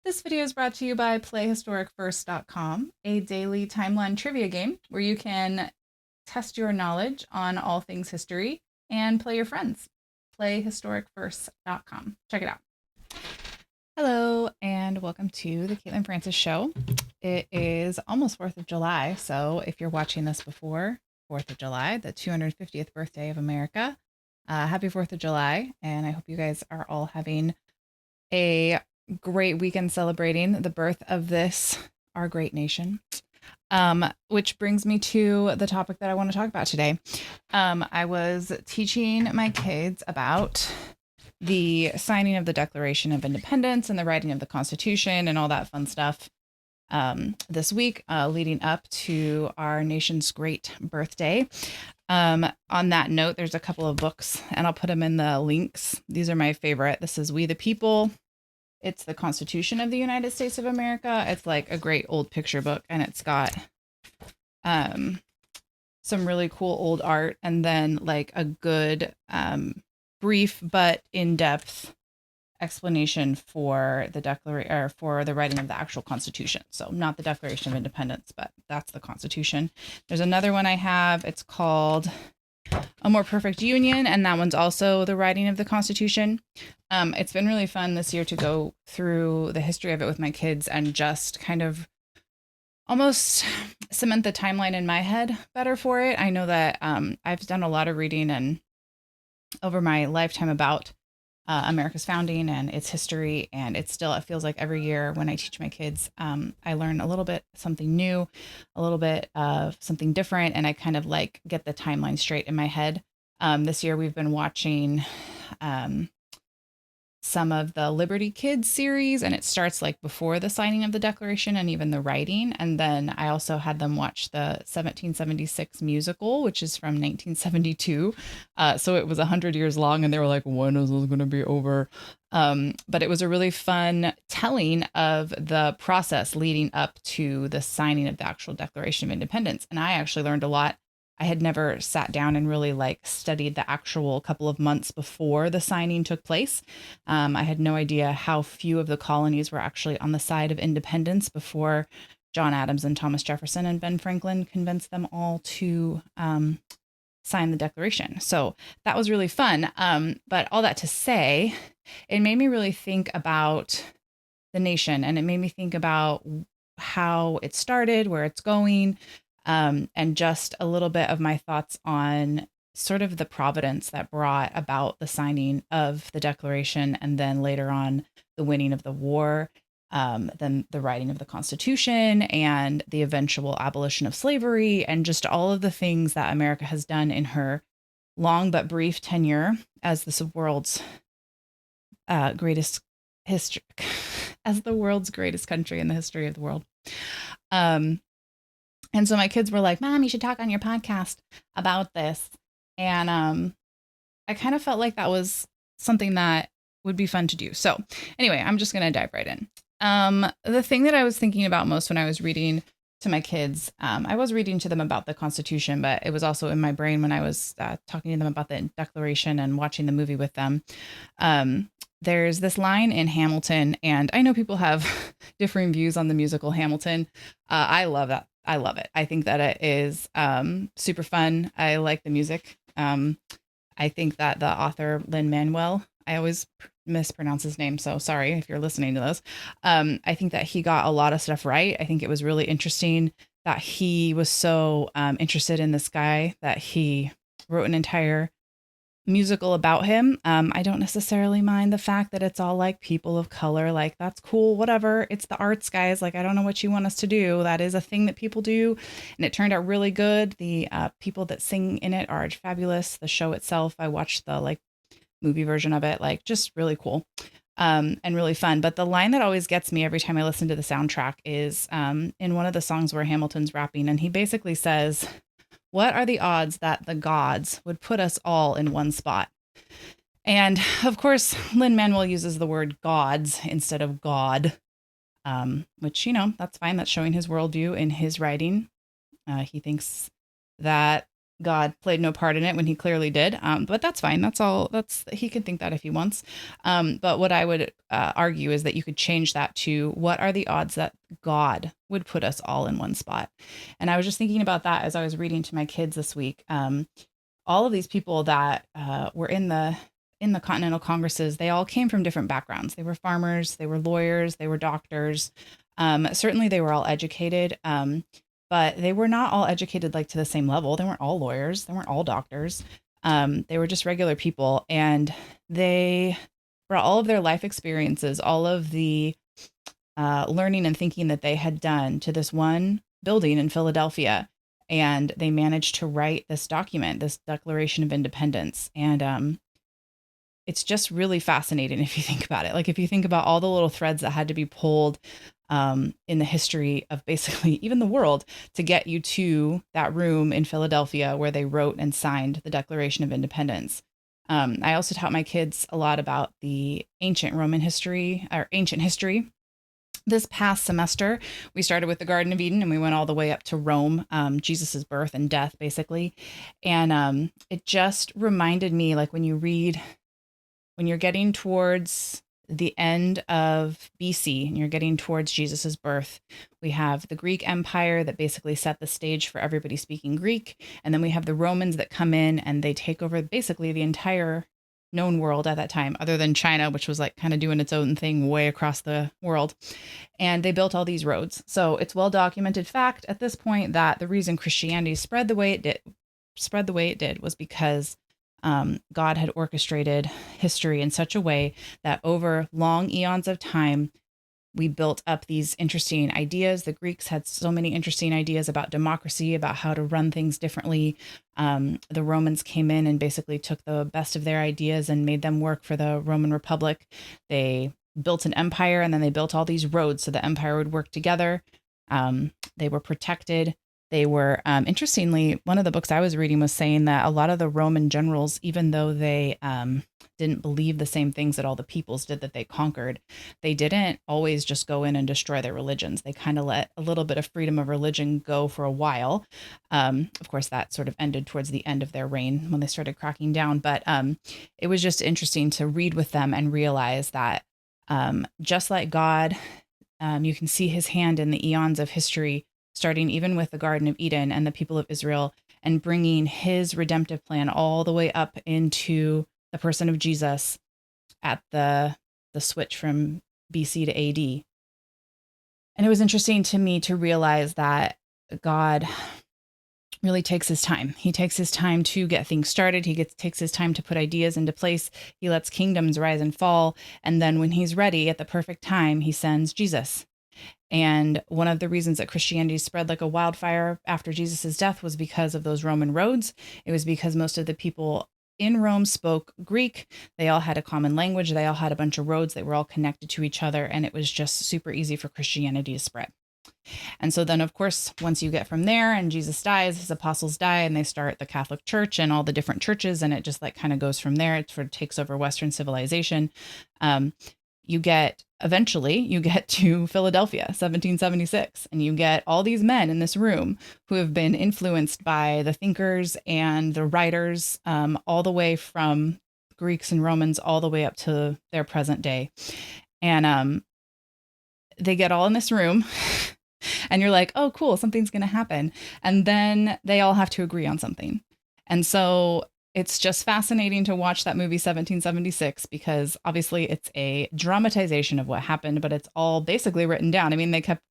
This video is brought to you by playhistoricfirst.com, a daily timeline trivia game where you can test your knowledge on all things history and play your friends. Playhistoricfirst.com. Check it out. Hello, and welcome to the Caitlin Francis Show. It is almost 4th of July, so if you're watching this before 4th of July, the 250th birthday of America, happy 4th of July, and I hope you guys are all having a great weekend celebrating the birth of this, our great nation. Which brings me to the topic that I want to talk about today. I was teaching my kids about the signing of the Declaration of Independence and the writing of the Constitution and all that fun stuff this week, leading up to our nation's great birthday. On that note, there's a couple of books, and I'll put them in the links. These are my favorite. This is We the People. It's the Constitution of the United States of America. It's like a great old picture book, and it's got some really cool old art, and then like a good brief but in-depth explanation for the declaration, or for the writing of the actual Constitution. So not the Declaration of Independence, but that's the Constitution. There's another one I have. It's called A More Perfect Union, and that one's also the writing of the Constitution. It's been really fun this year to go through the history of it with my kids and just kind of almost cement the timeline in my head better for it. I know that I've done a lot of reading and over my lifetime about America's founding and its history, and it feels like every year when I teach my kids, I learn a little bit something new, a little bit of something different, and I kind of like get the timeline straight in my head. This year we've been watching some of the Liberty Kids series, and it starts like before the signing of the Declaration and even the writing. And then I also had them watch the 1776 musical, which is from 1972. So it was 100 years long, and they were like, when is this going to be over? But it was a really fun telling of the process leading up to the signing of the actual Declaration of Independence. And I actually learned a lot. I had never sat down and really like studied the actual couple of months before the signing took place. I had no idea how few of the colonies were actually on the side of independence before John Adams and Thomas Jefferson and Ben Franklin convinced them all to sign the Declaration. So that was really fun. But all that to say, it made me really think about the nation, and it made me think about how it started, where it's going, and just a little bit of my thoughts on sort of the providence that brought about the signing of the Declaration, and then later on the winning of the war, then the writing of the Constitution, and the eventual abolition of slavery, and just all of the things that America has done in her long but brief tenure as the world's greatest history, as the world's greatest country in the history of the world. And so my kids were like, Mom, you should talk on your podcast about this. And I kind of felt like that was something that would be fun to do. So anyway, I'm just going to dive right in. The thing that I was thinking about most when I was reading to my kids, I was reading to them about the Constitution, but it was also in my brain when I was talking to them about the Declaration and watching the movie with them. There's this line in Hamilton, and I know people have differing views on the musical Hamilton. I love that. I love it. I think that it is super fun. I like the music. I think that the author, Lin-Manuel, I always mispronounce his name, so sorry if you're listening to this. I think that he got a lot of stuff right. I think it was really interesting that he was so interested in this guy that he wrote an entire musical about him. I don't necessarily mind the fact that it's all like people of color, like that's cool, whatever. It's the arts, guys. Like, I don't know what you want us to do. That is a thing that people do. And it turned out really good. The people that sing in it are fabulous. The show itself, I watched the like movie version of it, like just really cool and really fun. But the line that always gets me every time I listen to the soundtrack is in one of the songs where Hamilton's rapping, and he basically says, what are the odds that the gods would put us all in one spot? And of course, Lin-Manuel uses the word gods instead of God, which, you know, that's fine. That's showing his worldview in his writing. He thinks that God played no part in it when he clearly did. But that's fine. That's all. He can think that if he wants. But what I would argue is that you could change that to, what are the odds that God would put us all in one spot? And I was just thinking about that as I was reading to my kids this week. All of these people that were in the Continental Congresses, they all came from different backgrounds. They were farmers, they were lawyers, they were doctors. Certainly, they were all educated. But they were not all educated like to the same level. They weren't all lawyers. They weren't all doctors. They were just regular people. And they brought all of their life experiences, all of the learning and thinking that they had done to this one building in Philadelphia. And they managed to write this document, this Declaration of Independence. And it's just really fascinating if you think about it. Like, if you think about all the little threads that had to be pulled in the history of basically even the world to get you to that room in Philadelphia where they wrote and signed the Declaration of Independence. I also taught my kids a lot about the ancient Roman history, or ancient history. This past semester, we started with the Garden of Eden and we went all the way up to Rome, Jesus's birth and death, basically. And it just reminded me, like, when you're getting towards the end of BC and you're getting towards Jesus's birth, we have the Greek Empire that basically set the stage for everybody speaking Greek. And then we have the Romans that come in and they take over basically the entire known world at that time, other than China, which was like kind of doing its own thing way across the world. And they built all these roads. So it's well documented fact at this point that the reason Christianity spread the way it did was because God had orchestrated history in such a way that over long eons of time, we built up these interesting ideas. The Greeks had so many interesting ideas about democracy, about how to run things differently. The Romans came in and basically took the best of their ideas and made them work for the Roman Republic. They built an empire, and then they built all these roads so the empire would work together. They were protected. They were, interestingly, one of the books I was reading was saying that a lot of the Roman generals, even though they didn't believe the same things that all the peoples did that they conquered, they didn't always just go in and destroy their religions. They kind of let a little bit of freedom of religion go for a while. Of course, that sort of ended towards the end of their reign when they started cracking down. But it was just interesting to read with them and realize that just like God, you can see his hand in the eons of history, starting even with the Garden of Eden and the people of Israel, and bringing his redemptive plan all the way up into the person of Jesus at the switch from BC to AD. And it was interesting to me to realize that God really takes his time. He takes his time to get things started. Takes his time to put ideas into place. He lets kingdoms rise and fall. And then when he's ready at the perfect time, he sends Jesus. And one of the reasons that Christianity spread like a wildfire after Jesus's death was because of those Roman roads. It was because most of the people in Rome spoke Greek. They all had a common language. They all had a bunch of roads that were all connected to each other. And it was just super easy for Christianity to spread. And so then, of course, once you get from there and Jesus dies, his apostles die, and they start the Catholic Church and all the different churches. And it just like kind of goes from there. It sort of takes over Western civilization. Eventually you get to Philadelphia, 1776, and you get all these men in this room who have been influenced by the thinkers and the writers, all the way from Greeks and Romans all the way up to their present day. And they get all in this room and you're like, oh, cool, something's going to happen. And then they all have to agree on something. And so it's just fascinating to watch that movie 1776, because obviously it's a dramatization of what happened, but it's all basically written down. I mean, they kept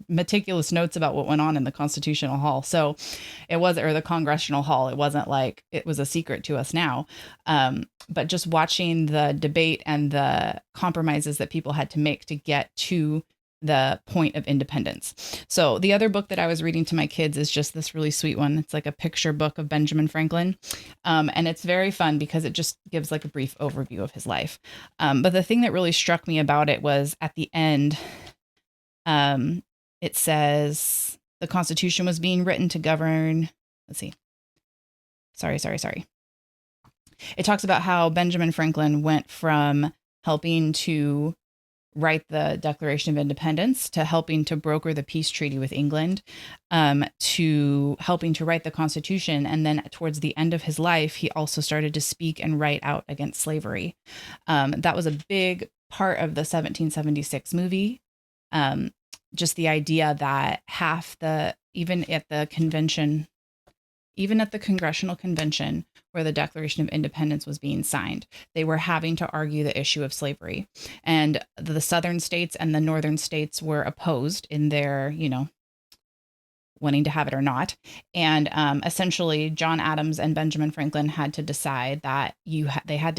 meticulous notes about what went on in the Constitutional Hall. So it was, or the Congressional Hall. It wasn't like it was a secret to us now. But just watching the debate and the compromises that people had to make to get to the point of independence. So the other book that I was reading to my kids is just this really sweet one. It's like a picture book of Benjamin Franklin. And it's very fun because it just gives like a brief overview of his life. But the thing that really struck me about it was at the end, it says the Constitution was being written to govern. Let's see. Sorry. It talks about how Benjamin Franklin went from helping to write the Declaration of Independence, to helping to broker the peace treaty with England, to helping to write the Constitution. And then towards the end of his life, he also started to speak and write out against slavery. That was a big part of the 1776 movie. Just the idea that even at the convention, even at the Congressional Convention where the Declaration of Independence was being signed, they were having to argue the issue of slavery. And the southern states and the northern states were opposed in their, wanting to have it or not. And essentially, John Adams and Benjamin Franklin had to decide that they had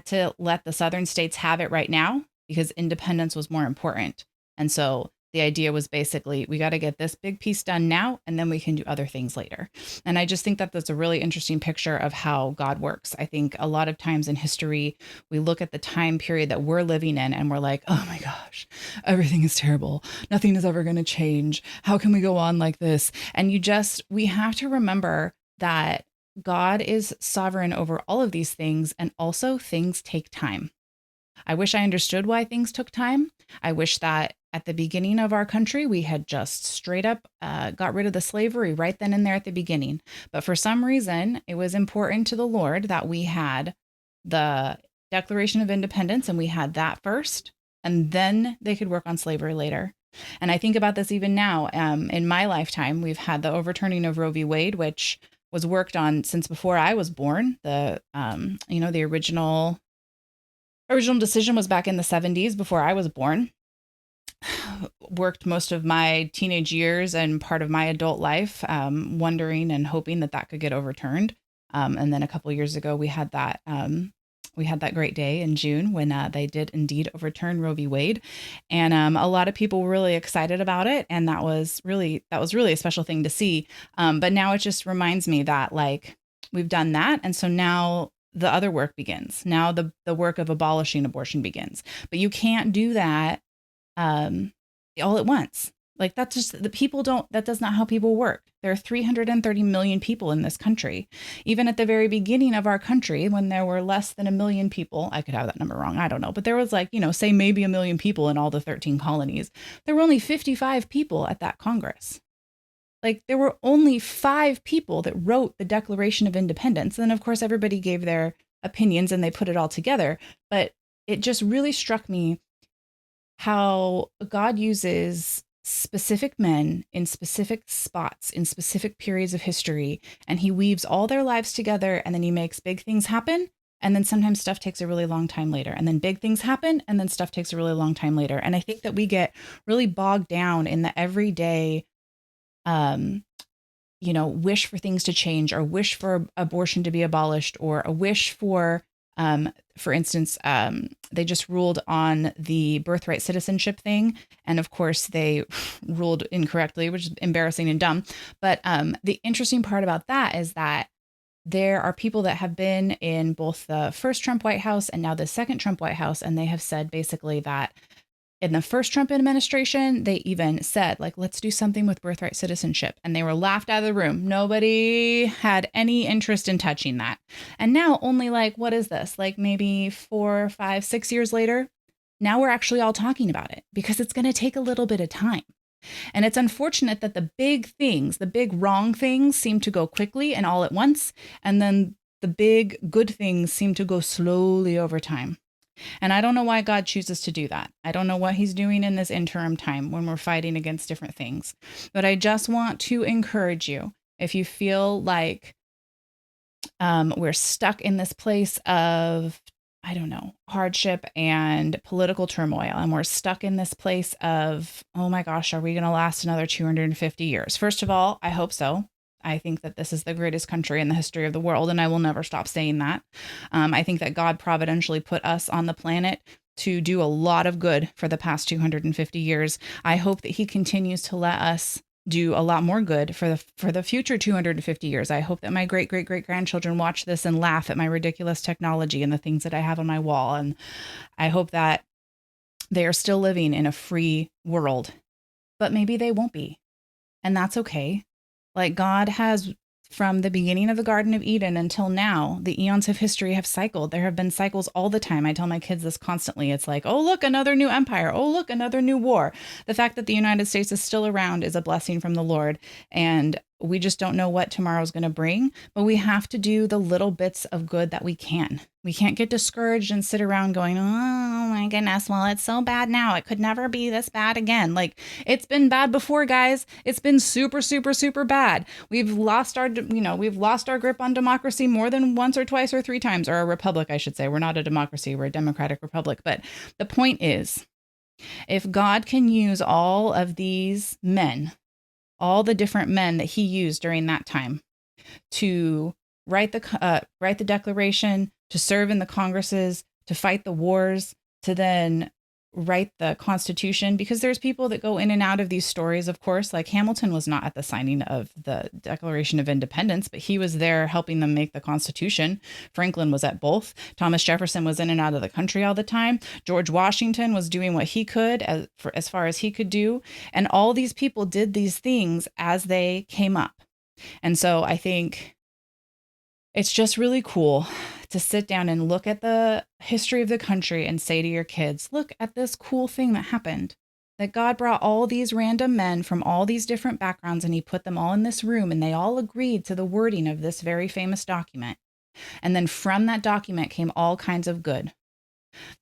to let the southern states have it right now because independence was more important. And so the idea was basically, we got to get this big piece done now, and then we can do other things later. And I just think that that's a really interesting picture of how God works. I think a lot of times in history, we look at the time period that we're living in and we're like, oh my gosh, everything is terrible. Nothing is ever going to change. How can we go on like this? And we have to remember that God is sovereign over all of these things, and also things take time. I wish I understood why things took time. I wish that at the beginning of our country, we had just straight up got rid of the slavery right then and there at the beginning. But for some reason, it was important to the Lord that we had the Declaration of Independence and we had that first, and then they could work on slavery later. And I think about this even now. In my lifetime, we've had the overturning of Roe v. Wade, which was worked on since before I was born. The original decision was back in the 70s before I was born. Worked most of my teenage years and part of my adult life wondering and hoping that could get overturned. And then a couple of years ago, we had that great day in June when they did indeed overturn Roe v. Wade. And a lot of people were really excited about it. And that was really a special thing to see. But now it just reminds me that we've done that. And so now the other work begins. Now the work of abolishing abortion begins. But you can't do that all at once. That's just that does not how people work. There are 330 million people in this country. Even at the very beginning of our country, when there were less than 1 million people, I could have that number wrong, I don't know, but there was say maybe 1 million people in all the 13 colonies. There were only 55 people at that Congress. There were only 5 people that wrote the Declaration of Independence. And then, of course, everybody gave their opinions and they put it all together. But it just really struck me how God uses specific men in specific spots, in specific periods of history, and he weaves all their lives together, and then he makes big things happen. And then sometimes stuff takes a really long time later, and then big things happen, and then stuff takes a really long time later. And I think that we get really bogged down in the everyday wish for things to change, or wish for abortion to be abolished, or a wish for instance, they just ruled on the birthright citizenship thing. And of course they ruled incorrectly, which is embarrassing and dumb. But the interesting part about that is that there are people that have been in both the first Trump White House and now the second Trump White House. And they have said basically that in the first Trump administration, they even said, let's do something with birthright citizenship. And they were laughed out of the room. Nobody had any interest in touching that. And now only what is this? Maybe 4, 5, 6 years later, now we're actually all talking about it because it's going to take a little bit of time. And it's unfortunate that the big things, the big wrong things seem to go quickly and all at once. And then the big good things seem to go slowly over time. And I don't know why God chooses to do that. I don't know what he's doing in this interim time when we're fighting against different things. But I just want to encourage you, if you feel like we're stuck in this place of, hardship and political turmoil, and we're stuck in this place of, oh my gosh, are we going to last another 250 years? First of all, I hope so. I think that this is the greatest country in the history of the world, and I will never stop saying that. I think that God providentially put us on the planet to do a lot of good for the past 250 years. I hope that he continues to let us do a lot more good for the future 250 years. I hope that my great-great-great-grandchildren watch this and laugh at my ridiculous technology and the things that I have on my wall. And I hope that they are still living in a free world, but maybe they won't be. And that's okay. God has from the beginning of the Garden of Eden until now, the eons of history have cycled. There have been cycles all the time. I tell my kids this constantly. It's like, oh, look, another new empire. Oh, look, another new war. The fact that the United States is still around is a blessing from the Lord. And we just don't know what tomorrow's going to bring, but we have to do the little bits of good that we can. We can't get discouraged and sit around going, oh my goodness, well, it's so bad now. It could never be this bad again. Like, it's been bad before, guys. It's been super, super, super bad. We've lost our grip on democracy more than once or twice or three times, or a republic, I should say. We're not a democracy, we're a democratic republic. But the point is, if God can use all of these men, all the different men that he used during that time to write the Declaration, to serve in the Congresses, to fight the wars, to then write the Constitution, because there's people that go in and out of these stories, of course. Like Hamilton was not at the signing of the Declaration of Independence, but he was there helping them make the Constitution. Franklin was at both. Thomas Jefferson was in and out of the country all the time. George Washington was doing what he could as far as he could do. And all these people did these things as they came up. And so I think it's just really cool to sit down and look at the history of the country and say to your kids, look at this cool thing that happened, that God brought all these random men from all these different backgrounds and he put them all in this room and they all agreed to the wording of this very famous document. And then from that document came all kinds of good.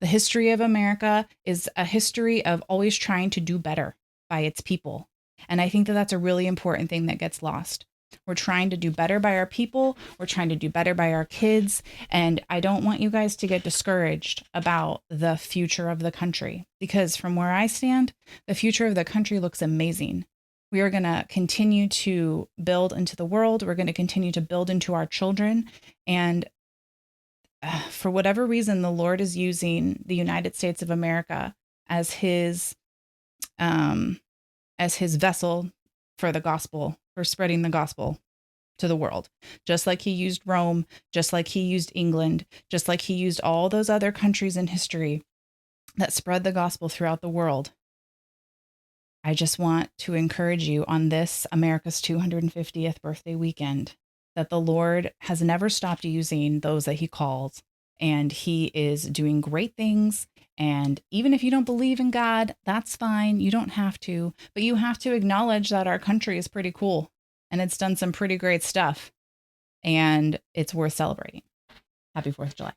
The history of America is a history of always trying to do better by its people. And I think that that's a really important thing that gets lost. We're trying to do better by our people. We're trying to do better by our kids. And I don't want you guys to get discouraged about the future of the country, because from where I stand, the future of the country looks amazing. We are going to continue to build into the world. We're going to continue to build into our children. And for whatever reason, the Lord is using the United States of America as his vessel for the gospel, for spreading the gospel to the world. Just like he used Rome, just like he used England, just like he used all those other countries in history that spread the gospel throughout the world. I just want to encourage you on this America's 250th birthday weekend that the Lord has never stopped using those that he calls, and he is doing great things. And even if you don't believe in God, that's fine. You don't have to, but you have to acknowledge that our country is pretty cool and it's done some pretty great stuff and it's worth celebrating. Happy 4th of July.